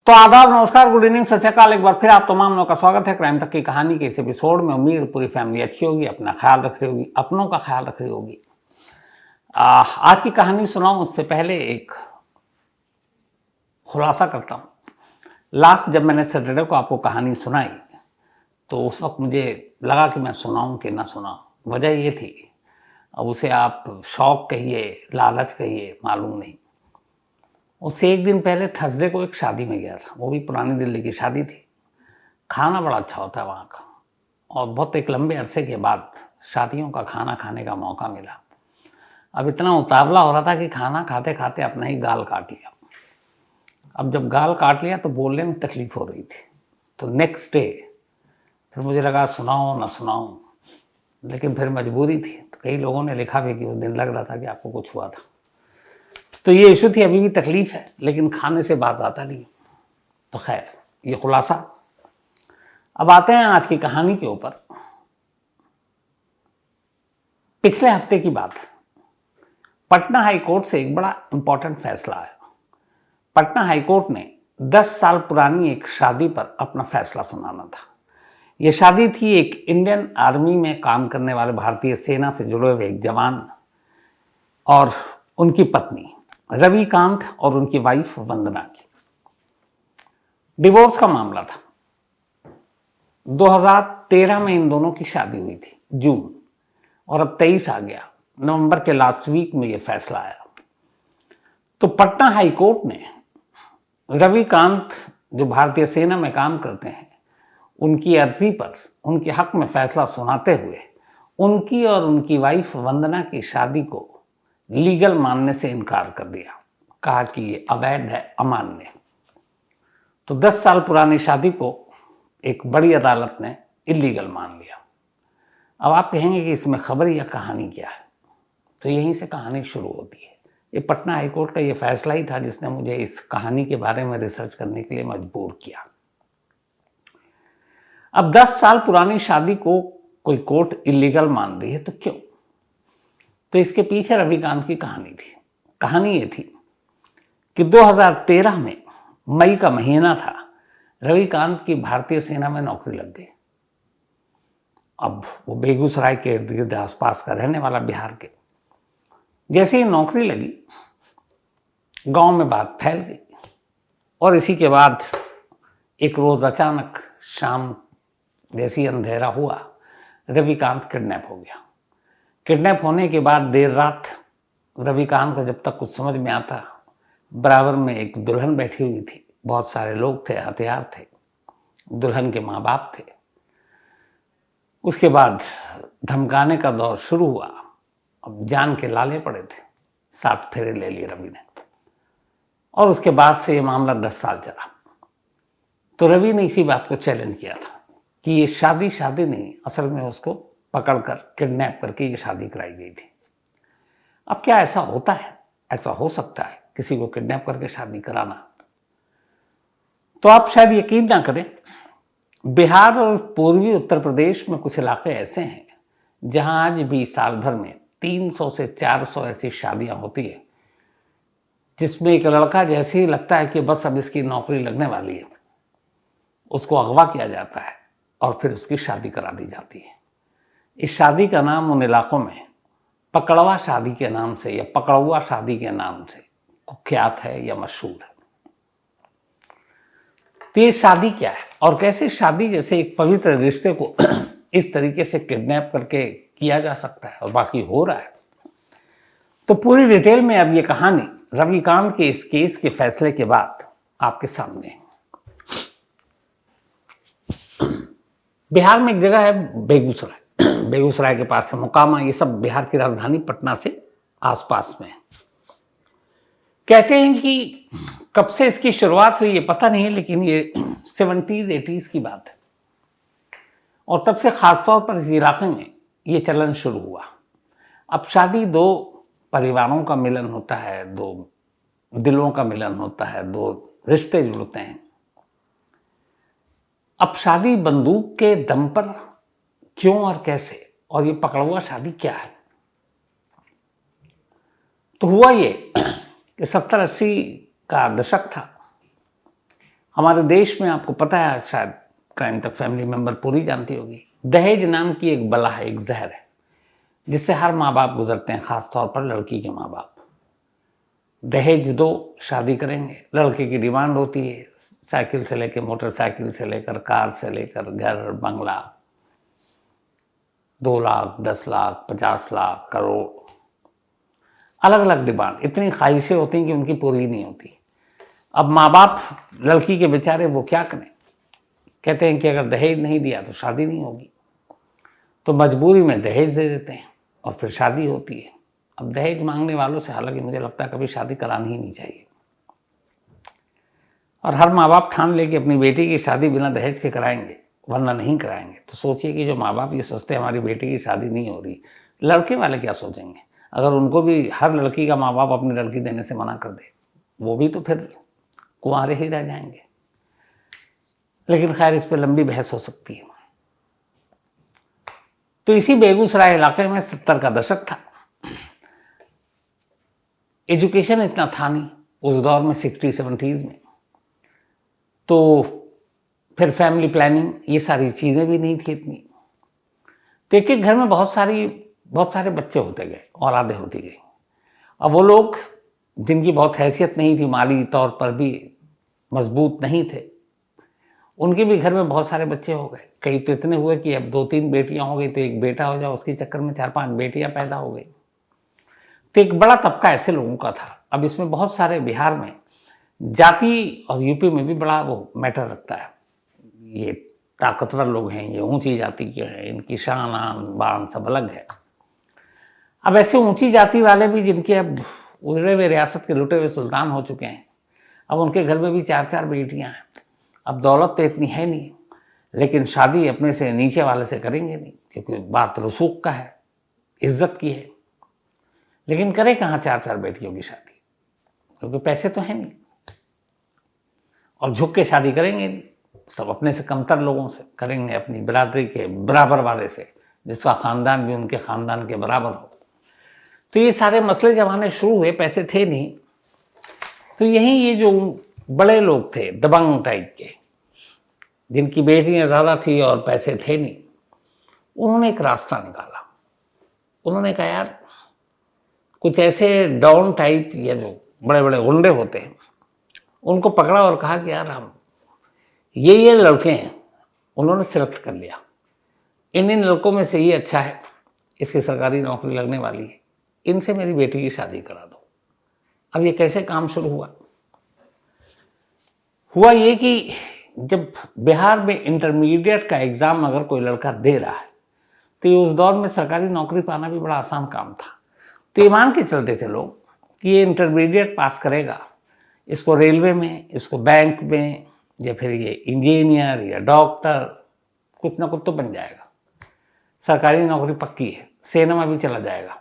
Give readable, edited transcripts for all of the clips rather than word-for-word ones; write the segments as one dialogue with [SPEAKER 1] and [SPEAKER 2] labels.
[SPEAKER 1] तो आदाब, नमस्कार, गुड इवनिंग, सत श्री अकाल। एक बार फिर आप तमाम लोगों का स्वागत है क्राइम तक की कहानी के इस एपिसोड में। उम्मीद है पूरी फैमिली अच्छी होगी, अपना ख्याल रख रही होगी, अपनों का ख्याल रख रही होगी। आज की कहानी सुनाऊं उससे पहले एक खुलासा करता हूं। लास्ट जब मैंने सैटरडे को आपको कहानी सुनाई तो उस वक्त मुझे लगा कि मैं सुनाऊं कि ना सुनाऊं। वजह ये थी, अब उसे आप शौक कहिए, लालच कहिए, मालूम नहीं। उससे एक दिन पहले थर्सडे को एक शादी में गया था, वो भी पुरानी दिल्ली की शादी थी। खाना बड़ा अच्छा होता है वहाँ का, और बहुत एक लंबे अरसे के बाद शादियों का खाना खाने का मौका मिला। अब इतना उतावला हो रहा था कि खाना खाते खाते अपना ही गाल काट लिया। अब जब गाल काट लिया तो बोलने में तकलीफ हो रही थी। तो नेक्स्ट डे फिर मुझे लगा सुनाऊं ना सुनाऊं, लेकिन फिर मजबूरी थी। तो कई लोगों ने लिखा भी कि उस दिन लग रहा था कि आपको कुछ हुआ था। तो ये इशू थी, अभी भी तकलीफ है, लेकिन खाने से बात आता नहीं। तो खैर, ये खुलासा। अब आते हैं आज की कहानी के ऊपर। पिछले हफ्ते की बात है। पटना हाईकोर्ट से एक बड़ा इंपॉर्टेंट फैसला आया। पटना हाईकोर्ट ने 10 साल पुरानी एक शादी पर अपना फैसला सुनाना था। यह शादी थी एक इंडियन आर्मी में काम करने वाले भारतीय सेना से जुड़े हुए एक जवान और उनकी पत्नी रविकांत और उनकी वाइफ वंदना की। डिवोर्स का मामला था। 2013 में इन दोनों की शादी हुई थी, जून, और अब 23 आ गया। नवंबर के लास्ट वीक में यह फैसला आया। तो पटना हाई कोर्ट ने रविकांत, जो भारतीय सेना में काम करते हैं, उनकी अर्जी पर उनके हक में फैसला सुनाते हुए उनकी और उनकी वाइफ वंदना की शादी को लीगल मानने से इनकार कर दिया। कहा कि ये अवैध है, अमान्य। तो 10 साल पुरानी शादी को एक बड़ी अदालत ने इलीगल मान लिया। अब आप कहेंगे कि इसमें खबर या कहानी क्या है, तो यहीं से कहानी शुरू होती है। ये पटना हाईकोर्ट का ये फैसला ही था जिसने मुझे इस कहानी के बारे में रिसर्च करने के लिए मजबूर किया। अब 10 साल पुरानी शादी को कोई कोर्ट इलीगल मान रही है तो क्यों? तो इसके पीछे रविकांत की कहानी थी। कहानी ये थी कि 2013 में मई का महीना था। रविकांत की भारतीय सेना में नौकरी लग गई। अब वो बेगूसराय के इर्द गिर्द आसपास का रहने वाला, बिहार के। जैसे ही नौकरी लगी, गांव में बात फैल गई, और इसी के बाद एक रोज अचानक शाम जैसी अंधेरा हुआ, रविकांत किडनैप हो गया। किडनैप होने के बाद देर रात रविकांत को जब तक कुछ समझ में आता, बराबर में एक दुल्हन बैठी हुई थी, बहुत सारे लोग थे, हथियार थे, दुल्हन के माँ बाप थे। उसके बाद धमकाने का दौर शुरू हुआ। अब जान के लाले पड़े थे। 7 फेरे ले लिए रवि ने, और उसके बाद से ये मामला 10 साल चला। तो रवि ने इसी बात को चैलेंज किया था कि ये शादी नहीं, असल में उसको पकड़कर किडनैप करके ये शादी कराई गई थी। अब क्या ऐसा होता है? ऐसा हो सकता है किसी को किडनैप करके शादी कराना? तो आप शायद यकीन ना करें, बिहार और पूर्वी उत्तर प्रदेश में कुछ इलाके ऐसे हैं जहां आज भी साल भर में 300 से 400 ऐसी शादियां होती है जिसमें एक लड़का जैसे ही लगता है कि बस अब इसकी नौकरी लगने वाली है, उसको अगवा किया जाता है और फिर उसकी शादी करा दी जाती है। इस शादी का नाम उन इलाकों में पकड़वा शादी के नाम से या पकड़ुआ शादी के नाम से कुख्यात है या मशहूर है। तो ये शादी क्या है और कैसे शादी जैसे एक पवित्र रिश्ते को इस तरीके से किडनैप करके किया जा सकता है, और बाकी हो रहा है। तो पूरी डिटेल में अब ये कहानी रविकांत के इस केस के फैसले के बाद आपके सामने है। बिहार में एक जगह है बेगूसराय, बेगूसराय के पास है मोकामा। ये सब बिहार की राजधानी पटना से आसपास में है। कहते हैं कि कब से इसकी शुरुआत हुई ये पता नहीं, लेकिन ये 70s 80s की बात है, और तब से खासतौर पर इस इलाके में ये चलन शुरू हुआ। अब शादी 2 परिवारों का मिलन होता है, 2 दिलों का मिलन होता है, 2 रिश्ते जुड़ते हैं। अब शादी बंदूक के दम पर क्यों और कैसे, और ये पकड़ुआ शादी क्या है? तो हुआ ये कि 70-80 का दशक था। हमारे देश में आपको पता है, शायद क्राइम तक फैमिली मेंबर पूरी जानती होगी, दहेज नाम की एक बला है, एक जहर है, जिससे हर माँ बाप गुजरते हैं, खासतौर पर लड़की के माँ बाप। दहेज दो, शादी करेंगे, लड़के की डिमांड होती है साइकिल से लेकर, मोटरसाइकिल से लेकर, कार से लेकर, घर बंगला, 2 लाख, 10 लाख, 50 लाख, करोड़, अलग अलग डिमांड। इतनी ख्वाहिशें होती हैं कि उनकी पूरी नहीं होती। अब माँ बाप लड़की के बेचारे वो क्या करें, कहते हैं कि अगर दहेज नहीं दिया तो शादी नहीं होगी, तो मजबूरी में दहेज दे देते हैं और फिर शादी होती है। अब दहेज मांगने वालों से हालांकि मुझे लगता है कभी शादी करानी ही नहीं चाहिए, और हर माँ बाप ठान ले कि अपनी बेटी की शादी बिना दहेज के कराएंगे, वरना नहीं कराएंगे। तो सोचिए कि जो माँ बाप ये सोचते हैं हमारी बेटी की शादी नहीं हो रही, लड़के वाले क्या सोचेंगे अगर उनको भी हर लड़की का माँ बाप अपनी लड़की देने से मना कर दे, वो भी तो फिर कुंवारे ही रह जाएंगे। लेकिन खैर, इस पर लंबी बहस हो सकती है। तो इसी बेगूसराय इलाके में 70 का दशक था, एजुकेशन इतना था नहीं उस दौर में, 60-70s में, तो फिर फैमिली प्लानिंग, ये सारी चीज़ें भी नहीं थी इतनी। तो एक एक घर में बहुत सारे बच्चे होते गए, औलादे होती गई। अब वो लोग जिनकी बहुत हैसियत नहीं थी, माली तौर पर भी मजबूत नहीं थे, उनके भी घर में बहुत सारे बच्चे हो गए। कई तो इतने हुए कि अब 2-3 बेटियां हो गई, तो एक बेटा हो जाए, उसके चक्कर में 4-5 बेटियां पैदा हो गई। तो एक बड़ा तबका ऐसे लोगों का था। अब इसमें बहुत सारे, बिहार में जाति और यूपी में भी बड़ा वो मैटर रखता है। ये ताकतवर लोग हैं, ये ऊंची जाति के हैं, इनकी शान आन बान सब अलग है। अब ऐसे ऊंची जाति वाले भी, जिनके अब उजड़े हुए रियासत के लुटे हुए सुल्तान हो चुके हैं, अब उनके घर में भी 4-4 बेटियां हैं। अब दौलत तो इतनी है नहीं, लेकिन शादी अपने से नीचे वाले से करेंगे नहीं, क्योंकि बात रसूख का है, इज्जत की है। लेकिन करें कहाँ 4-4 बेटियों की शादी, क्योंकि पैसे तो हैं नहीं, और झुक के शादी करेंगे नहीं, तब अपने से कमतर लोगों से करेंगे, अपनी बिरादरी के बराबर वाले से, जिसका खानदान भी उनके खानदान के बराबर हो। तो ये सारे मसले जब आने शुरू हुए, पैसे थे नहीं, तो यही ये जो बड़े लोग थे दबंग टाइप के, जिनकी बेटियां ज़्यादा थी और पैसे थे नहीं, उन्होंने एक रास्ता निकाला। उन्होंने कहा यार, कुछ ऐसे डॉन टाइप या जो बड़े बड़े गुंडे होते हैं, उनको पकड़ा और कहा कि यार हम ये लड़के हैं। उन्होंने सिलेक्ट कर लिया, इन लड़कों में से ये अच्छा है, इसकी सरकारी नौकरी लगने वाली है, इनसे मेरी बेटी की शादी करा दो। अब ये कैसे काम शुरू हुआ ये कि जब बिहार में इंटरमीडिएट का एग्ज़ाम अगर कोई लड़का दे रहा है, तो ये उस दौर में सरकारी नौकरी पाना भी बड़ा आसान काम था। तो ये मान के चलते थे लोग कि ये इंटरमीडिएट पास करेगा, इसको रेलवे में, इसको बैंक में, या फिर ये इंजीनियर या डॉक्टर, कुछ ना कुछ तो बन जाएगा, सरकारी नौकरी पक्की है, सेना में भी चला जाएगा।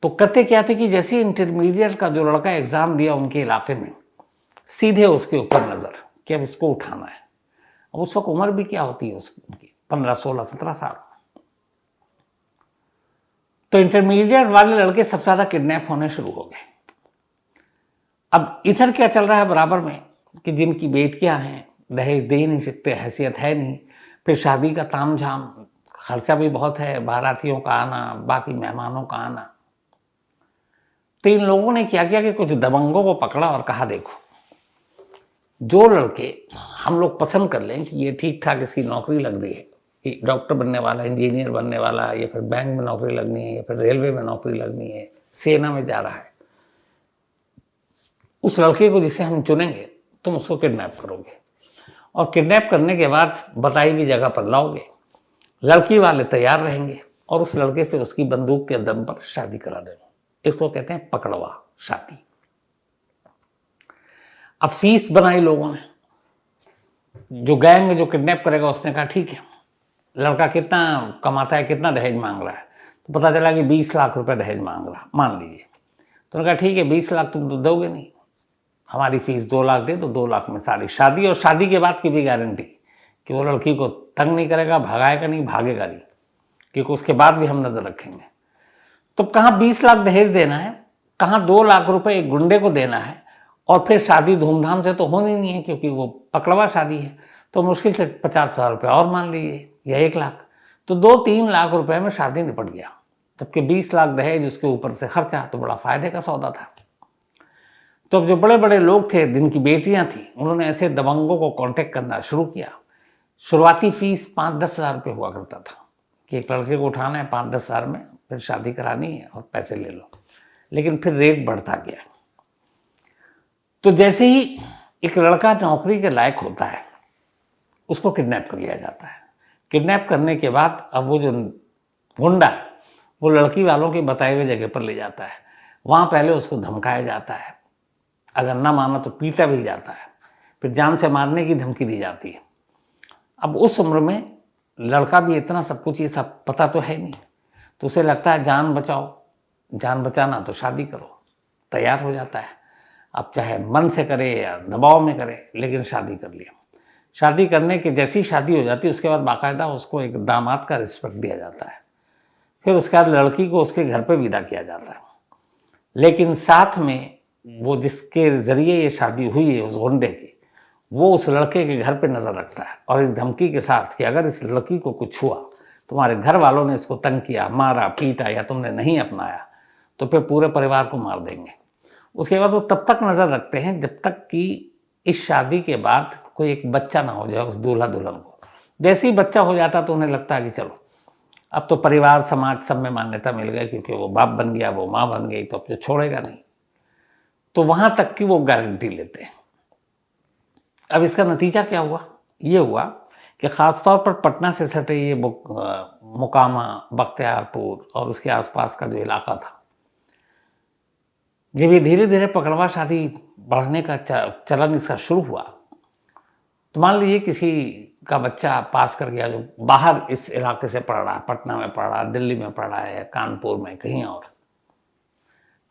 [SPEAKER 1] तो करते क्या थे कि जैसे इंटरमीडिएट का जो लड़का एग्ज़ाम दिया उनके इलाके में, सीधे उसके ऊपर नज़र कि अब इसको उठाना है। अब उस वक्त उम्र भी क्या होती है उसकी, 15, 16, 17 साल। तो इंटरमीडिएट वाले लड़के सबसे ज़्यादा किडनैप होने शुरू हो गए। अब इधर क्या चल रहा है बराबर में कि जिनकी बेटियां हैं, दहेज दे ही नहीं सकते, हैसियत है नहीं, फिर शादी का तामझाम, खर्चा भी बहुत है, बारातियों का आना, बाकी मेहमानों का आना। तो इन लोगों ने क्या किया कि कुछ दबंगों को पकड़ा और कहा देखो, जो लड़के हम लोग पसंद कर लें कि ये ठीक ठाक इसकी नौकरी लग रही है, कि डॉक्टर बनने वाला, इंजीनियर बनने वाला, या फिर बैंक में नौकरी लगनी है, या फिर रेलवे में नौकरी लगनी है, सेना में जा रहा है, उस लड़के को जिसे हम चुनेंगे तुम उसको किडनैप करोगे, और किडनैप करने के बाद बताई हुई जगह पर लाओगे, लड़की वाले तैयार रहेंगे और उस लड़के से उसकी बंदूक के दम पर शादी करा देंगे। इसको कहते हैं पकड़वा शादी। अब फीस बनाई लोगों ने, जो गैंग जो किडनैप करेगा उसने कहा ठीक है, लड़का कितना कमाता है, कितना दहेज मांग रहा है, तो पता चला कि 20 लाख रुपए दहेज मांग रहा, मान लीजिए। तो उन्होंने कहा ठीक है, 20 लाख तुम तो दोगे नहीं, हमारी फीस 2 लाख दे दो, 2 लाख में सारी शादी, और शादी के बाद की भी गारंटी कि वो लड़की को तंग नहीं करेगा, भगाएगा नहीं, भागेगा नहीं, क्योंकि उसके बाद भी हम नजर रखेंगे। तो कहाँ 20 लाख दहेज देना है, कहाँ 2 लाख रुपए एक गुंडे को देना है, और फिर शादी धूमधाम से तो होनी नहीं है क्योंकि वो पकड़वा शादी है, तो मुश्किल से 50,000 रुपये और मान लीजिए या 1 लाख, तो 2-3 लाख रुपए में शादी निपट गया। जबकि 20 लाख दहेज उसके ऊपर से खर्चा, तो बड़ा फायदे का सौदा था। तो अब जो बड़े बड़े लोग थे जिनकी बेटियां थी, उन्होंने ऐसे दबंगों को कांटेक्ट करना शुरू किया। शुरुआती फीस 5-10 हज़ार रुपये हुआ करता था कि एक लड़के को उठाना है 5-10 हज़ार में, फिर शादी करानी है और पैसे ले लो। लेकिन फिर रेट बढ़ता गया। तो जैसे ही एक लड़का नौकरी के लायक होता है, उसको किडनैप कर लिया जाता है। किडनैप करने के बाद अब वो जो गुंडा वो लड़की वालों के बताए हुए जगह पर ले जाता है। वहाँ पहले उसको धमकाया जाता है, अगर ना माना तो पीटा भी जाता है, फिर जान से मारने की धमकी दी जाती है। अब उस उम्र में लड़का भी इतना सब कुछ ये सब पता तो है नहीं, तो उसे लगता है जान बचाओ, जान बचाना तो शादी करो, तैयार हो जाता है। अब चाहे मन से करे या दबाव में करे, लेकिन शादी कर लिया। शादी करने के जैसी शादी हो जाती है उसके बाद बाकायदा उसको एक दामाद का रिस्पेक्ट दिया जाता है। फिर उसके बाद लड़की को उसके घर पे विदा किया जाता है। लेकिन साथ में वो जिसके जरिए ये शादी हुई है उस गुंडे की, वो उस लड़के के घर पे नज़र रखता है और इस धमकी के साथ कि अगर इस लड़की को कुछ हुआ, तुम्हारे घर वालों ने इसको तंग किया, मारा पीटा या तुमने नहीं अपनाया, तो फिर पूरे परिवार को मार देंगे। उसके बाद वो तब तक नज़र रखते हैं जब तक कि इस शादी के बाद कोई एक बच्चा ना हो जाए उस दूल्हा दुल्हन को। जैसे ही बच्चा हो जाता तो उन्हें लगता है कि चलो अब तो परिवार समाज सब में मान्यता मिल गई, क्योंकि वो बाप बन गया, वो माँ बन गई, तो अब तो छोड़ेगा नहीं। तो वहां तक की वो गारंटी लेते हैं। अब इसका नतीजा क्या हुआ? ये हुआ कि ख़ासतौर पर पटना से सटे ये मुकामा, बख्तियारपुर और उसके आसपास का जो इलाका था, जब ये धीरे धीरे पकड़वा शादी बढ़ने का चलन इसका शुरू हुआ, तो मान लीजिए किसी का बच्चा पास कर गया जो बाहर इस इलाके से पढ़ रहा है, पटना में पढ़ रहा है, दिल्ली में पढ़ रहा है, कानपुर में, कहीं और,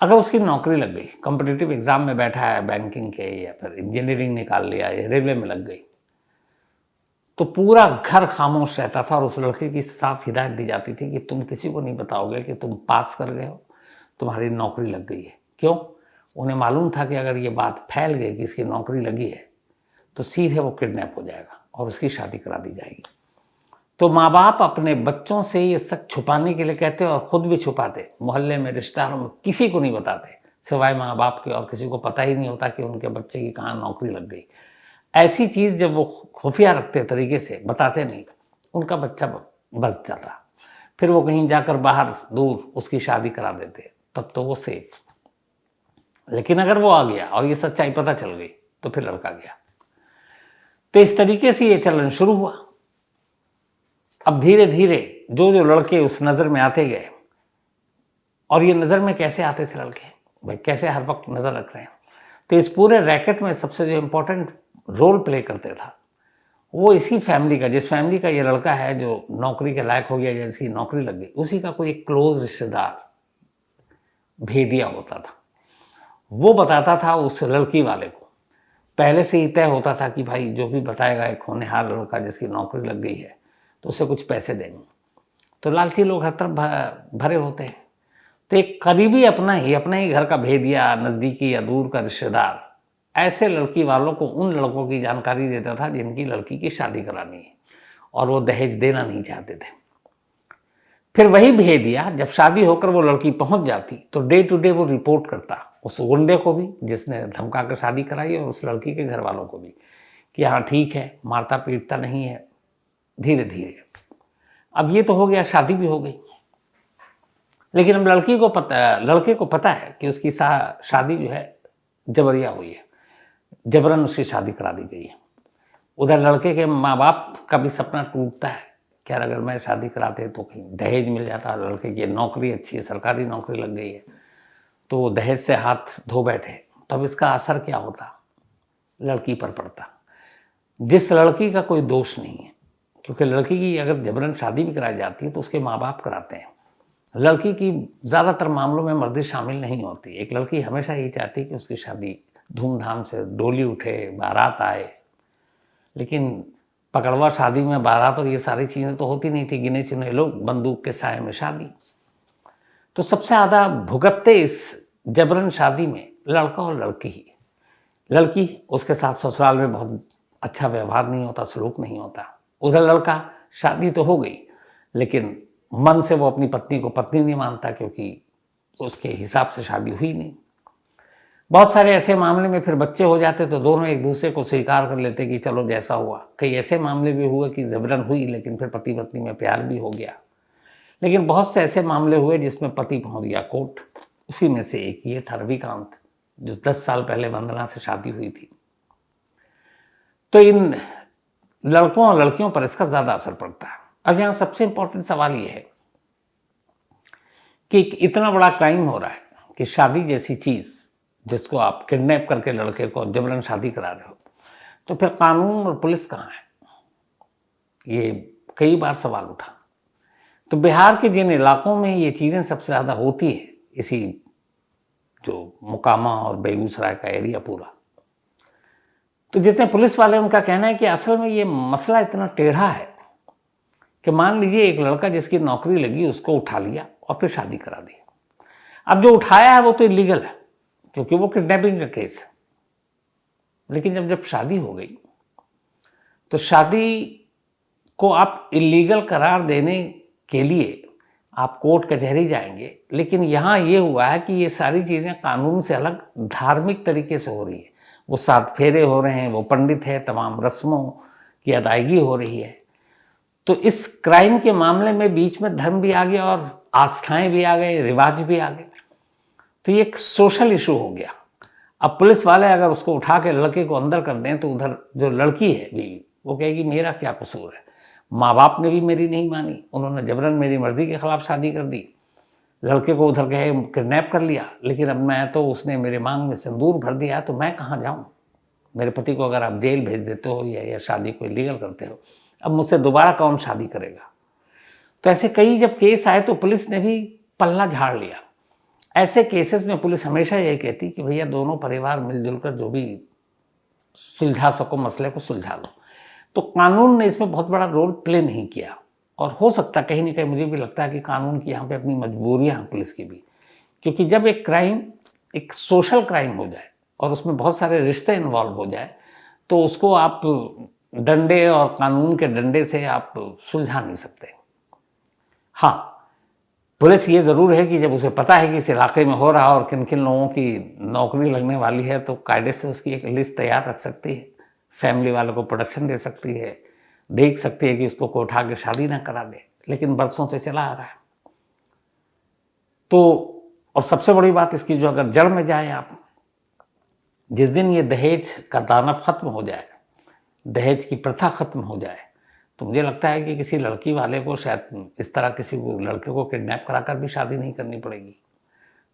[SPEAKER 1] अगर उसकी नौकरी लग गई, कॉम्पिटिटिव एग्जाम में बैठा है बैंकिंग के, या फिर इंजीनियरिंग निकाल लिया या रेलवे में लग गई, तो पूरा घर खामोश रहता था और उस लड़के की साफ हिदायत दी जाती थी कि तुम किसी को नहीं बताओगे कि तुम पास कर गए हो, तुम्हारी नौकरी लग गई है। क्यों? उन्हें मालूम था कि अगर ये बात फैल गई कि इसकी नौकरी लगी है तो सीधे वो किडनैप हो जाएगा और उसकी शादी करा दी जाएगी। तो माँ बाप अपने बच्चों से ये सच छुपाने के लिए कहते और खुद भी छुपाते, मोहल्ले में, रिश्तेदारों में किसी को नहीं बताते, सिवाय माँ बाप के, और किसी को पता ही नहीं होता कि उनके बच्चे की कहाँ नौकरी लग गई। ऐसी चीज़ जब वो खुफिया रखते तरीके से, बताते नहीं, उनका बच्चा बच जाता। फिर वो कहीं जाकर बाहर दूर उसकी शादी करा देते, तब तो वो सेफ। लेकिन अगर वो आ गया और ये सच्चाई पता चल गई तो फिर लड़का गया। तो इस तरीके से ये चलन शुरू हुआ। अब धीरे धीरे जो जो लड़के उस नज़र में आते गए, और ये नज़र में कैसे आते थे लड़के, भाई कैसे हर वक्त नज़र रख रहे हैं, तो इस पूरे रैकेट में सबसे जो इम्पोर्टेंट रोल प्ले करते था वो इसी फैमिली का, जिस फैमिली का ये लड़का है जो नौकरी के लायक हो गया, जिसकी नौकरी लग गई, उसी का कोई एक क्लोज रिश्तेदार भेदिया होता था। वो बताता था उस लड़की वाले को, पहले से ही तय होता था कि भाई जो भी बताएगा एक होनहार लड़का जिसकी नौकरी लग गई है तो उसे कुछ पैसे देंगे। तो लालची लोग हर तरफ भरे होते हैं। तो एक करीबी अपना ही घर का भेदिया, नज़दीकी या दूर का रिश्तेदार, ऐसे लड़की वालों को उन लड़कों की जानकारी देता था जिनकी लड़की की शादी करानी है और वो दहेज देना नहीं चाहते थे। फिर वही भेदिया जब शादी होकर वो लड़की पहुंच जाती तो डे टू डे वो रिपोर्ट करता उस गुंडे को भी जिसने धमका कर शादी कराई और उस लड़की के घर वालों को भी कि हाँ ठीक है, मारता पीटता नहीं है। धीरे धीरे अब ये तो हो गया, शादी भी हो गई, लेकिन अब लड़के को पता है कि उसकी शादी जो है जबरिया हुई है, जबरन उसकी शादी करा दी गई है। उधर लड़के के माँ बाप का भी सपना टूटता है कि यार अगर मैं शादी कराते तो कहीं दहेज मिल जाता, लड़के की नौकरी अच्छी है, सरकारी नौकरी लग गई है, तो वो दहेज से हाथ धो बैठे, तब इसका असर क्या होता? लड़की पर पड़ता, जिस लड़की का कोई दोष नहीं है, क्योंकि लड़की की अगर जबरन शादी भी कराई जाती है तो उसके माँ बाप कराते हैं। लड़की की ज़्यादातर मामलों में मर्दी शामिल नहीं होती। एक लड़की हमेशा यही चाहती है कि उसकी शादी धूमधाम से, डोली उठे, बारात आए, लेकिन पकड़वा शादी में बारात और ये सारी चीज़ें तो होती नहीं थी, गिने चुने लोग, बंदूक के साए में शादी। तो सबसे ज़्यादा भुगतते इस जबरन शादी में लड़का और लड़की ही, लड़की उसके साथ ससुराल में बहुत अच्छा व्यवहार नहीं होता, सलूक नहीं होता। उधर लड़का, शादी तो हो गई लेकिन मन से वो अपनी पत्नी को पत्नी नहीं मानता, क्योंकि उसके हिसाब से शादी हुई नहीं। बहुत सारे ऐसे मामले में फिर बच्चे हो जाते तो दोनों एक दूसरे को स्वीकार कर लेते कि चलो जैसा हुआ। कई ऐसे मामले भी हुए कि जबरन हुई लेकिन फिर पति पत्नी में प्यार भी हो गया। लेकिन बहुत से ऐसे मामले हुए जिसमें पति पहुंच गया कोर्ट। उसी में से एक ये था रविकांत, जो 10 साल पहले वंदना से शादी हुई थी। तो इन लड़कों और लड़कियों पर इसका ज्यादा असर पड़ता है। अब यहाँ सबसे इंपॉर्टेंट सवाल ये है कि इतना बड़ा क्राइम हो रहा है कि शादी जैसी चीज जिसको आप किडनैप करके लड़के को जबरन शादी करा रहे हो, तो फिर कानून और पुलिस कहाँ है? ये कई बार सवाल उठा। तो बिहार के जिन इलाकों में ये चीजें सबसे ज्यादा होती है, इसी जो मोकामा और बेगूसराय का एरिया पूरा, तो जितने पुलिस वाले उनका कहना है कि असल में ये मसला इतना टेढ़ा है कि मान लीजिए एक लड़का जिसकी नौकरी लगी उसको उठा लिया और फिर शादी करा दी। अब जो उठाया है वो तो इलीगल है क्योंकि वो किडनैपिंग का केस है। लेकिन जब शादी हो गई तो शादी को आप इलीगल करार देने के लिए आप कोर्ट कचहरी जाएंगे। लेकिन यहाँ ये हुआ है कि ये सारी चीज़ें कानून से अलग धार्मिक तरीके से हो रही है। वो 7 फेरे हो रहे हैं, वो पंडित है, तमाम रस्मों की अदायगी हो रही है। तो इस क्राइम के मामले में बीच में धर्म भी आ गया और आस्थाएं भी आ गए, रिवाज भी आ गए। तो ये एक सोशल इशू हो गया। अब पुलिस वाले अगर उसको उठा के लड़के को अंदर कर दें तो उधर जो लड़की है बीवी, वो कहेगी मेरा क्या कसूर है, माँ बाप ने भी मेरी नहीं मानी, उन्होंने जबरन मेरी मर्जी के खिलाफ शादी कर दी, लड़के को उधर कहे किडनैप कर लिया, लेकिन अब मैं तो उसने मेरे मांग में सिंदूर भर दिया तो मैं कहाँ जाऊँ? मेरे पति को अगर आप जेल भेज देते हो या शादी को इलीगल करते हो, अब मुझसे दोबारा कौन शादी करेगा? तो ऐसे कई जब केस आए तो पुलिस ने भी पल्ला झाड़ लिया। ऐसे केसेस में पुलिस हमेशा ये कहती कि भैया दोनों परिवार मिलजुल कर जो भी सुलझा सको मसले को सुलझा लो। तो कानून ने इसमें बहुत बड़ा रोल प्ले नहीं किया। और हो सकता कहीं ना कहीं मुझे भी लगता है कि कानून की यहाँ पे अपनी मजबूरियाँ हैं पुलिस की भी, क्योंकि जब एक क्राइम एक सोशल क्राइम हो जाए और उसमें बहुत सारे रिश्ते इन्वॉल्व हो जाए तो उसको आप डंडे और कानून के डंडे से आप सुलझा नहीं सकते। हाँ, पुलिस ये ज़रूर है कि जब उसे पता है कि इस इलाके में हो रहा और किन किन लोगों की नौकरी लगने वाली है तो कायदे से उसकी एक लिस्ट तैयार रख सकती है, फैमिली वालों को प्रोटेक्शन दे सकती है, देख सकती है कि उसको कोई उठा के शादी ना करा दे। लेकिन बरसों से चला आ रहा है। तो और सबसे बड़ी बात इसकी जो अगर जड़ में जाए आप, जिस दिन ये दहेज का दानव खत्म हो जाए, दहेज की प्रथा खत्म हो जाए, तो मुझे लगता है कि किसी लड़की वाले को शायद इस तरह किसी लड़के को किडनैप कराकर भी शादी नहीं करनी पड़ेगी।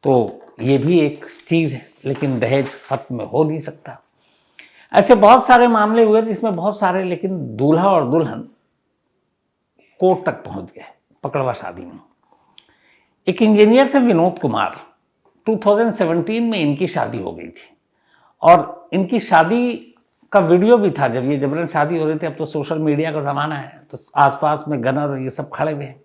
[SPEAKER 1] तो ये भी एक चीज़ है, लेकिन दहेज खत्म हो नहीं सकता। ऐसे बहुत सारे मामले हुए जिसमें बहुत सारे, लेकिन दूल्हा और दुल्हन कोर्ट तक पहुंच गए पकड़वा शादी में। एक इंजीनियर थे विनोद कुमार, 2017 में इनकी शादी हो गई थी और इनकी शादी का वीडियो भी था। जब ये जबरन शादी हो रही थी, अब तो सोशल मीडिया का ज़माना है तो आसपास में गनर ये सब खड़े हुए हैं,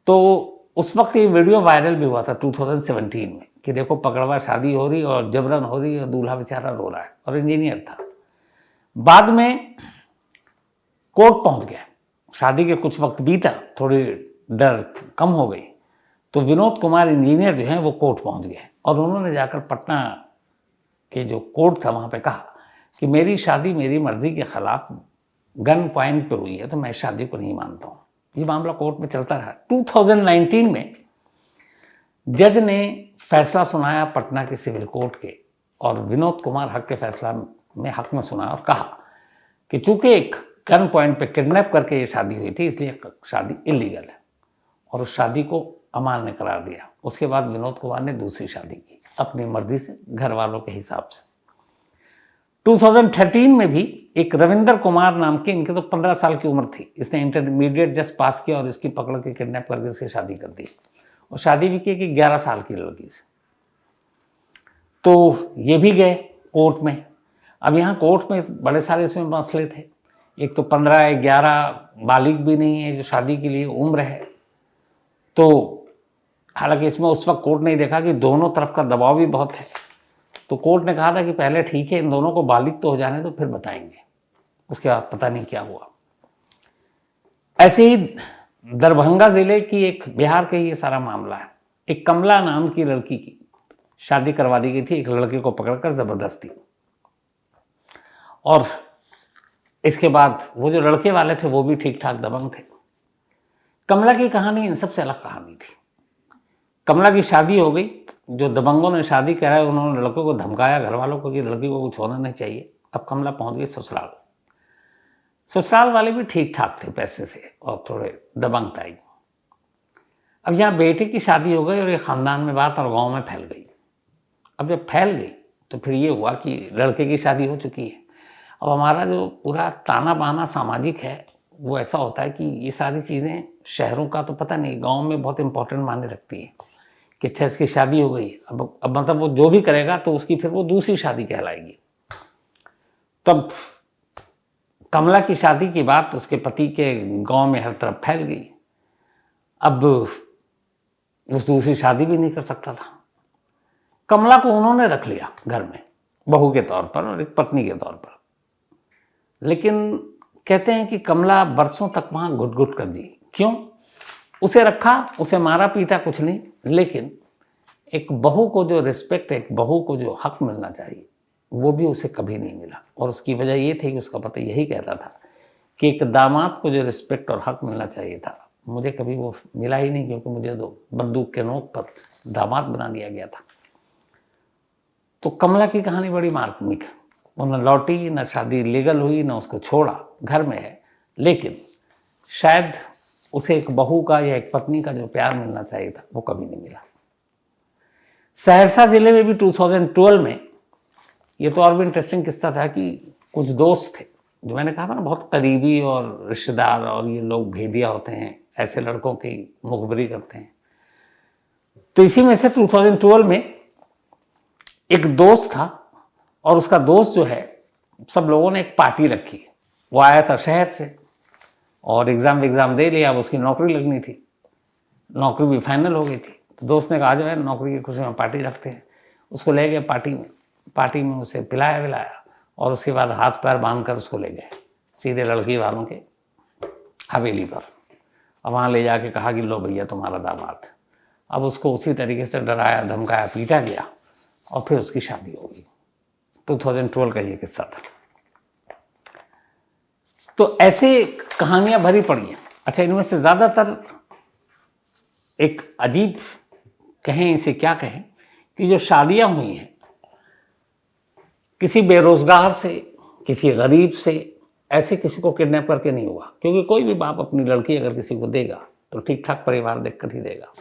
[SPEAKER 1] तो उस वक्त ये वीडियो वायरल भी हुआ था 2017 में कि देखो पकड़वा शादी हो रही और जबरन हो रही और दूल्हा बेचारा रो रहा है, और इंजीनियर था। बाद में कोर्ट पहुंच गया, शादी के कुछ वक्त बीता, थोड़ी डर कम हो गई, तो विनोद कुमार इंजीनियर जो हैं वो कोर्ट पहुंच गए और उन्होंने जाकर पटना के जो कोर्ट था वहाँ पे कहा कि मेरी शादी मेरी मर्जी के खिलाफ गन पॉइंट पे हुई है तो मैं इस शादी को नहीं मानता हूँ। ये मामला कोर्ट में चलता रहा। 2019 में जज ने फैसला सुनाया पटना के सिविल कोर्ट के, और विनोद कुमार हक के फैसला में हक में सुनाया और कहा कि चूंकि एक गन पॉइंट पे किडनैप करके ये शादी हुई थी इसलिए शादी इलीगल है, और उस शादी को अमान्य करार दिया। उसके बाद विनोद कुमार ने दूसरी शादी की अपनी मर्जी से, घर वालों के हिसाब से। 2013 में भी एक रविंदर कुमार नाम के, इनके तो 15 साल की उम्र थी, इसने इंटरमीडिएट जस्ट पास किया और इसकी पकड़ के किडनैप करके इसकी शादी कर दी, और शादी भी की कि 11 साल की लड़की से। तो ये भी गए कोर्ट में। अब यहाँ कोर्ट में बड़े सारे इसमें मसले थे। एक तो 15-11 बालिग भी नहीं है जो शादी के लिए उम्र है, तो हालांकि इसमें उस वक्त कोर्ट ने देखा कि दोनों तरफ का दबाव भी बहुत है, तो कोर्ट ने कहा था कि पहले ठीक है, इन दोनों को बालिग तो हो जाने तो फिर बताएंगे। उसके बाद पता नहीं क्या हुआ। ऐसे ही दरभंगा जिले की एक, बिहार का ये सारा मामला है, एक कमला नाम की लड़की की शादी करवा दी गई थी एक लड़के को पकड़कर जबरदस्ती। और इसके बाद वो जो लड़के वाले थे वो भी ठीक ठाक दबंग थे। कमला की कहानी इन सबसे अलग कहानी थी। कमला की शादी हो गई, जो दबंगों ने शादी कराई उन्होंने लड़कों को धमकाया घर वालों को कि लड़की को कुछ होना नहीं चाहिए। अब कमला पहुंच गई ससुराल। ससुराल वाले भी ठीक ठाक थे पैसे से और थोड़े दबंग टाइप। अब यहाँ बेटे की शादी हो गई और ये खानदान में बात और गांव में फैल गई। अब जब फैल गई तो फिर ये हुआ कि लड़के की शादी हो चुकी है। अब हमारा जो पूरा ताना बाना सामाजिक है वो ऐसा होता है कि ये सारी चीज़ें शहरों का तो पता नहीं, गांव में बहुत इंपॉर्टेंट माने रखती है कि अच्छा इसकी शादी हो गई, अब मतलब वो जो भी करेगा तो उसकी फिर वो दूसरी शादी कहलाएगी। तब कमला की शादी की बात उसके पति के गांव में हर तरफ फैल गई। अब उस दूसरी शादी भी नहीं कर सकता था। कमला को उन्होंने रख लिया घर में बहू के तौर पर और एक पत्नी के तौर पर। लेकिन कहते हैं कि कमला बरसों तक वहां घुट घुट कर जी। क्यों? उसे रखा, उसे मारा पीटा कुछ नहीं, लेकिन एक बहू को जो रिस्पेक्ट, एक बहू को जो हक मिलना चाहिए वो भी उसे कभी नहीं मिला। और उसकी वजह ये थी कि उसका पति यही कहता था कि एक दामाद को जो रिस्पेक्ट और हक मिलना चाहिए था मुझे कभी वो मिला ही नहीं, क्योंकि मुझे तो बंदूक के नोक पर दामाद बना दिया गया था। तो कमला की कहानी बड़ी मार्मिक है। वो न लौटी, न शादी लीगल हुई, न उसको छोड़ा, घर में है, लेकिन शायद उसे एक बहू का या एक पत्नी का जो प्यार मिलना चाहिए था वो कभी नहीं मिला। सहरसा जिले में भी 2012 में, ये तो और भी इंटरेस्टिंग किस्सा था कि कुछ दोस्त थे जो मैंने कहा था ना बहुत करीबी और रिश्तेदार, और ये लोग भेदिया होते हैं, ऐसे लड़कों की मुखबरी करते हैं। तो इसी में से 2012 में एक दोस्त था और उसका दोस्त जो है, सब लोगों ने एक पार्टी रखी। वो आया था शहर से और एग्ज़ाम दे लिया। अब उसकी नौकरी लगनी थी, नौकरी भी फाइनल हो गई थी। तो दोस्त ने कहा जो है नौकरी की खुशी में पार्टी रखते हैं। उसको ले गए पार्टी में उसे पिलाया विलाया और उसके बाद हाथ पैर बांध कर उसको ले गए सीधे लड़की वालों के हवेली पर। अब वहाँ ले जाके कहा कि लो भैया तुम्हारा दामाद। अब उसको उसी तरीके से डराया धमकाया पीटा गया और फिर उसकी शादी हो गई। 2012 का ये किस्सा था। तो ऐसे कहानियां भरी पड़ी हैं। अच्छा, इनमें से ज़्यादातर एक अजीब कहें, इसे क्या कहें, कि जो शादियां हुई हैं किसी बेरोजगार से, किसी गरीब से, ऐसे किसी को किडनैप करके नहीं हुआ। क्योंकि कोई भी बाप अपनी लड़की अगर किसी को देगा तो ठीक ठाक परिवार देखकर ही देगा।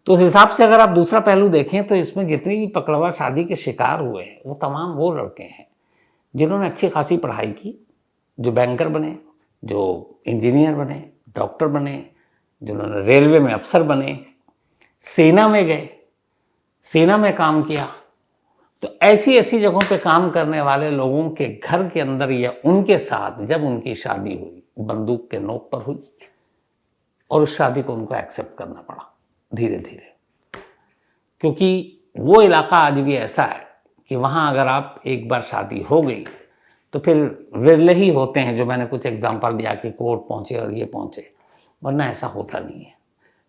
[SPEAKER 1] तो उस हिसाब से अगर आप दूसरा पहलू देखें तो इसमें जितनी भी पकड़वा शादी के शिकार हुए हैं वो तमाम वो लड़के हैं जिन्होंने अच्छी खासी पढ़ाई की, जो बैंकर बने, जो इंजीनियर बने, डॉक्टर बने, जिन्होंने रेलवे में अफसर बने, सेना में गए, सेना में काम किया। तो ऐसी ऐसी जगहों पे काम करने वाले लोगों के घर के अंदर या उनके साथ जब उनकी शादी हुई, बंदूक के नोक पर हुई और उस शादी को उनको एक्सेप्ट करना पड़ा धीरे धीरे। क्योंकि वो इलाका आज भी ऐसा है कि वहाँ अगर आप एक बार शादी हो गई तो फिर विरले ही होते हैं जो मैंने कुछ एग्जांपल दिया कि कोर्ट पहुँचे और ये पहुँचे, वरना ऐसा होता नहीं है।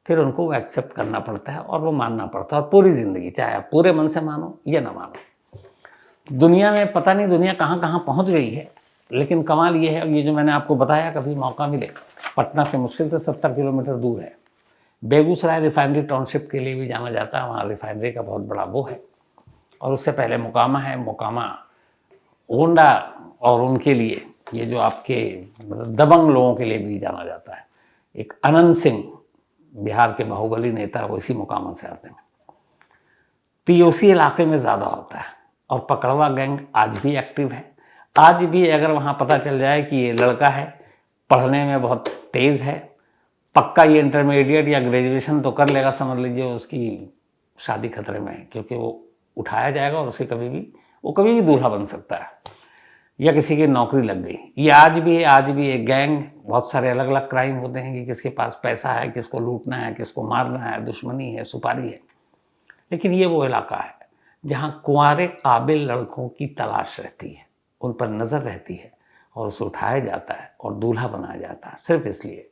[SPEAKER 1] फिर उनको वो एक्सेप्ट करना पड़ता है और वो मानना पड़ता है, और पूरी ज़िंदगी, चाहे आप पूरे मन से मानो या ना मानो। दुनिया में पता नहीं दुनिया कहाँ कहाँ पहुँच गई है, लेकिन कमाल ये है, ये जो मैंने आपको बताया, कभी मौका मिले, पटना से मुश्किल से 70 किलोमीटर दूर है। बेगूसराय रिफाइनरी टाउनशिप के लिए भी जाना जाता है, वहाँ रिफाइनरी का बहुत बड़ा वो है। और उससे पहले मोकामा है, मोकामा गोंडा, और उनके लिए ये जो आपके दबंग लोगों के लिए भी जाना जाता है। एक अनंत सिंह, बिहार के बाहुबली नेता, वो इसी मोकामा से आते हैं। तो ये उसी इलाके में ज़्यादा होता है। और पकड़वा गैंग आज भी एक्टिव है। आज भी अगर वहाँ पता चल जाए कि ये लड़का है, पढ़ने में बहुत तेज़ है, पक्का ये इंटरमीडिएट या ग्रेजुएशन तो कर लेगा, समझ लीजिए उसकी शादी खतरे में है। क्योंकि वो उठाया जाएगा और उसे कभी भी दूल्हा बन सकता है, या किसी की नौकरी लग गई। ये आज भी एक गैंग, बहुत सारे अलग अलग क्राइम होते हैं कि किसके पास पैसा है, किसको लूटना है, किसको मारना है, दुश्मनी है, सुपारी है। लेकिन ये वो इलाका है जहाँ कुंवारे काबिल लड़कों की तलाश रहती है, उन पर नज़र रहती है और उसे उठाया जाता है और दूल्हा बनाया जाता है सिर्फ इसलिए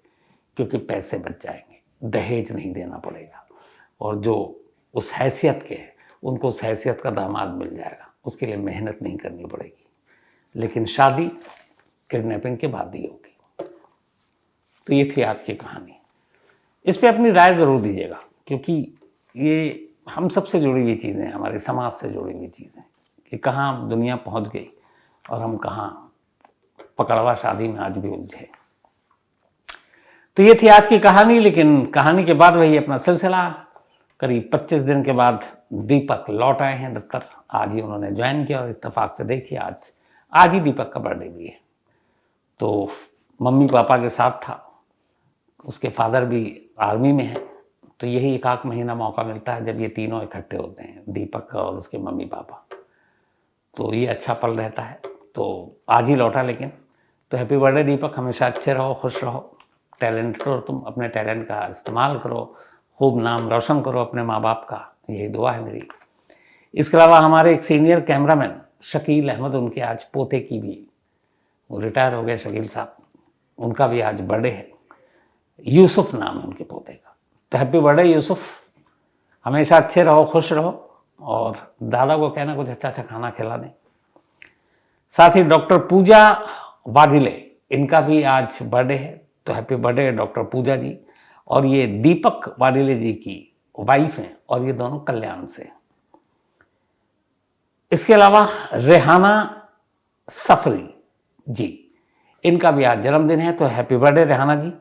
[SPEAKER 1] क्योंकि पैसे बच जाएंगे, दहेज नहीं देना पड़ेगा, और जो उस हैसियत के हैं उनको उस हैसियत का दामाद मिल जाएगा, उसके लिए मेहनत नहीं करनी पड़ेगी। लेकिन शादी किडनैपिंग के बाद ही होगी। तो ये थी आज की कहानी। इस पे अपनी राय ज़रूर दीजिएगा, क्योंकि ये हम सबसे जुड़ी हुई चीज़ें हैं, हमारे समाज से जुड़ी हुई चीज़ें, कि कहाँ दुनिया पहुंच गई और हम कहाँ पकड़वा शादी में आज भी उलझे। तो ये थी आज की कहानी। लेकिन कहानी के बाद वही अपना सिलसिला, करीब 25 दिन के बाद दीपक लौट आए हैं दफ्तर। आज ही उन्होंने ज्वाइन किया और इत्तेफाक से देखिए आज ही दीपक का बर्थडे भी है। तो मम्मी पापा के साथ था, उसके फादर भी आर्मी में हैं, तो यही एक आध महीना मौका मिलता है जब ये तीनों इकट्ठे होते हैं, दीपक और उसके मम्मी पापा। तो ये अच्छा पल रहता है। तो आज ही लौटा लेकिन। तो हैप्पी बर्थडे दीपक, हमेशा अच्छे रहो, खुश रहो, टैलेंटेड हो तुम, अपने टैलेंट का इस्तेमाल करो, खूब नाम रोशन करो अपने माँ बाप का, यही दुआ है मेरी। इसके अलावा हमारे एक सीनियर कैमरामैन शकील अहमद, उनके आज पोते की भी, वो रिटायर हो गए शकील साहब, उनका भी आज बर्थडे है। यूसुफ नाम है उनके पोते का। तो हैप्पी बर्थडे यूसुफ, हमेशा अच्छे रहो, खुश रहो, और दादा को कहना कुछ अच्छा अच्छा खाना खिला दें। साथ ही डॉक्टर पूजा वाडिले, इनका भी आज बर्थडे है। तो हैप्पी बर्थडे डॉक्टर पूजा जी। और ये दीपक वाडिले जी की वाइफ हैं और ये दोनों कल्याण से। इसके अलावा रेहाना सफरी जी, इनका भी आज जन्मदिन है। तो हैप्पी बर्थडे रेहाना जी।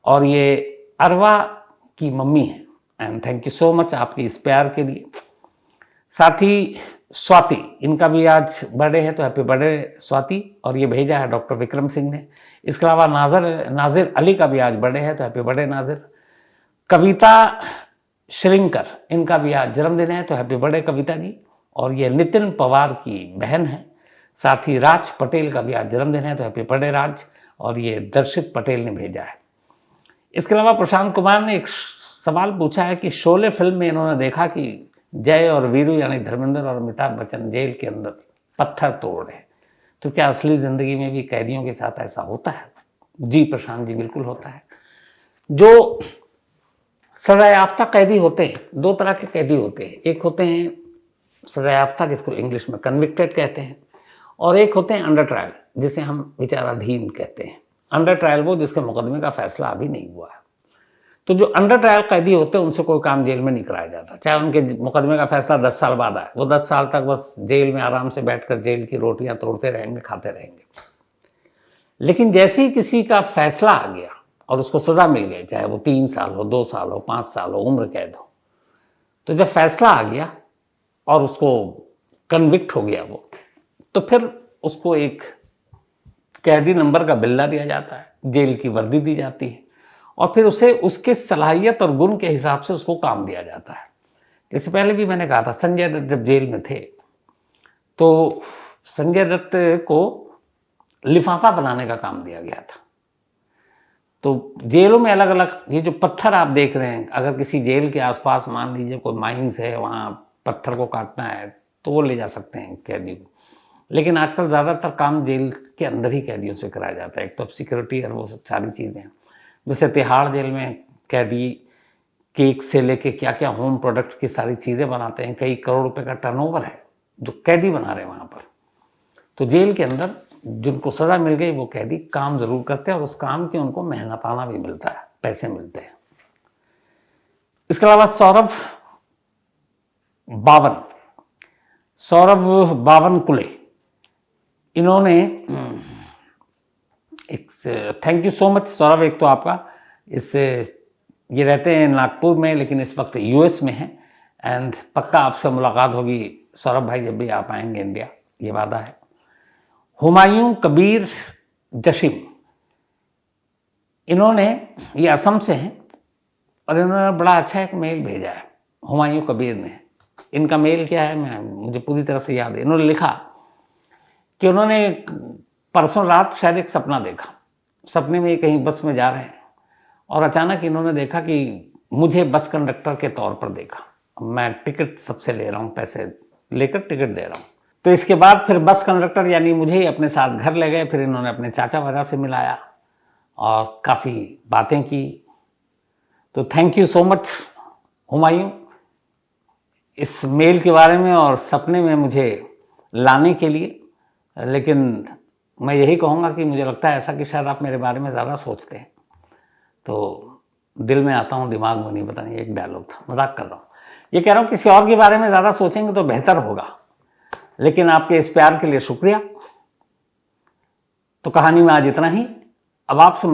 [SPEAKER 1] और ये अरवा की मम्मी है, and thank you so much आपकी इस प्यार के लिए। साथ ही स्वाति, इनका भी आज बर्थडे है। तो हैप्पी बर्थडे स्वाति। और ये भेजा है डॉक्टर विक्रम सिंह ने। इसके अलावा नाजिर अली का भी आज बर्थडे है। तो हैप्पी बर्थडे नाजिर। कविता श्रृंकर, इनका भी आज जन्मदिन है। तो हैप्पी बर्थडे कविता जी। और ये नितिन पवार की बहन है। साथ ही राज पटेल का भी आज जन्मदिन है। तो हैप्पी बर्थडे राज। और ये दर्शित पटेल ने भेजा है। इसके अलावा प्रशांत कुमार ने एक सवाल पूछा है कि शोले फिल्म में इन्होंने देखा कि जय और वीरू यानी धर्मेंद्र और अमिताभ बच्चन जेल के अंदर पत्थर तोड़ रहे हैं, तो क्या असली जिंदगी में भी कैदियों के साथ ऐसा होता है? जी प्रशांत जी, बिल्कुल होता है। जो सजायाफ्ता कैदी होते हैं, दो तरह के कैदी होते हैं। एक होते हैं सजायाफ्ता, जिसको इंग्लिश में कन्विक्टेड कहते हैं, और एक होते हैं अंडर ट्रायल, जिसे हम विचाराधीन कहते हैं। अंडर ट्रायल वो जिसके मुकदमे का फैसला अभी नहीं हुआ है। तो जो अंडर ट्रायल कैदी होते हैं उनसे कोई काम जेल में नहीं कराया जाता, चाहे उनके मुकदमे का फैसला 10 साल बाद आए। वो 10 साल तक बस जेल में आराम से बैठकर जेल की रोटियां तोड़ते रहेंगे, खाते रहेंगे। लेकिन जैसे ही किसी का फैसला आ गया और उसको सजा मिल गई, चाहे वो 3 साल हो, 2 साल हो, 5 साल हो, उम्र कैद हो, तो जब फैसला आ गया और उसको कन्विक्ट हो गया वो, तो फिर उसको एक कैदी नंबर का बिल्ला दिया जाता है, जेल की वर्दी दी जाती है, और फिर उसे उसके सलाहियत और गुण के हिसाब से उसको काम दिया जाता है। जैसे पहले भी मैंने कहा था, संजय दत्त जब जेल में थे तो संजय दत्त को लिफाफा बनाने का काम दिया गया था। तो जेलों में अलग अलग, ये जो पत्थर आप देख रहे हैं, अगर किसी जेल के आसपास मान लीजिए कोई माइंस है, वहाँ पत्थर को काटना है तो वो ले जा सकते हैं कैदी को। लेकिन आजकल ज़्यादातर काम जेल के अंदर ही कैदियों से कराया जाता है। एक तो सिक्योरिटी और वो सारी चीज़ें, जैसे तिहाड़ जेल में कैदी केक से लेके क्या क्या होम प्रोडक्ट्स की सारी चीज़ें बनाते हैं, कई करोड़ रुपए का टर्नओवर है जो कैदी बना रहे हैं वहाँ पर। तो जेल के अंदर जिनको सज़ा मिल गई वो कैदी काम ज़रूर करते हैं और उस काम के उनको मेहनताना भी मिलता है, पैसे मिलते हैं। इसके अलावा सौरभ बावन कुले, इन्होंने एक, thank you so much Saurabh, एक तो आपका इससे, ये रहते हैं नागपुर में लेकिन इस वक्त यूएस में हैं, एंड पक्का आपसे मुलाकात होगी सौरभ भाई जब भी आप आएंगे इंडिया, ये वादा है। हुमायूं कबीर जशीम, इन्होंने, ये असम से हैं और इन्होंने बड़ा अच्छा एक मेल भेजा है। हुमायूं कबीर ने, इनका मेल क्या है मुझे पूरी तरह से याद है। इन्होंने लिखा कि उन्होंने परसों रात शायद एक सपना देखा, सपने में कहीं बस में जा रहे हैं और अचानक इन्होंने देखा कि मुझे बस कंडक्टर के तौर पर देखा, मैं टिकट सबसे ले रहा हूँ, पैसे लेकर टिकट दे रहा हूँ। तो इसके बाद फिर बस कंडक्टर यानी मुझे ही अपने साथ घर ले गए। फिर इन्होंने अपने चाचा वाचा से मिलाया और काफ़ी बातें की। तो thank you so much Humayun, इस मेल के बारे में और सपने में मुझे लाने के लिए। लेकिन मैं यही कहूँगा कि मुझे लगता है ऐसा कि शायद आप मेरे बारे में ज़्यादा सोचते हैं। तो दिल में आता हूँ, दिमाग में नहीं, पता नहीं, एक डायलॉग था, मजाक कर रहा हूँ। ये कह रहा हूँ किसी और के बारे में ज़्यादा सोचेंगे तो बेहतर होगा। लेकिन आपके इस प्यार के लिए शुक्रिया। तो कहानी में आज इतना ही। अब आपसे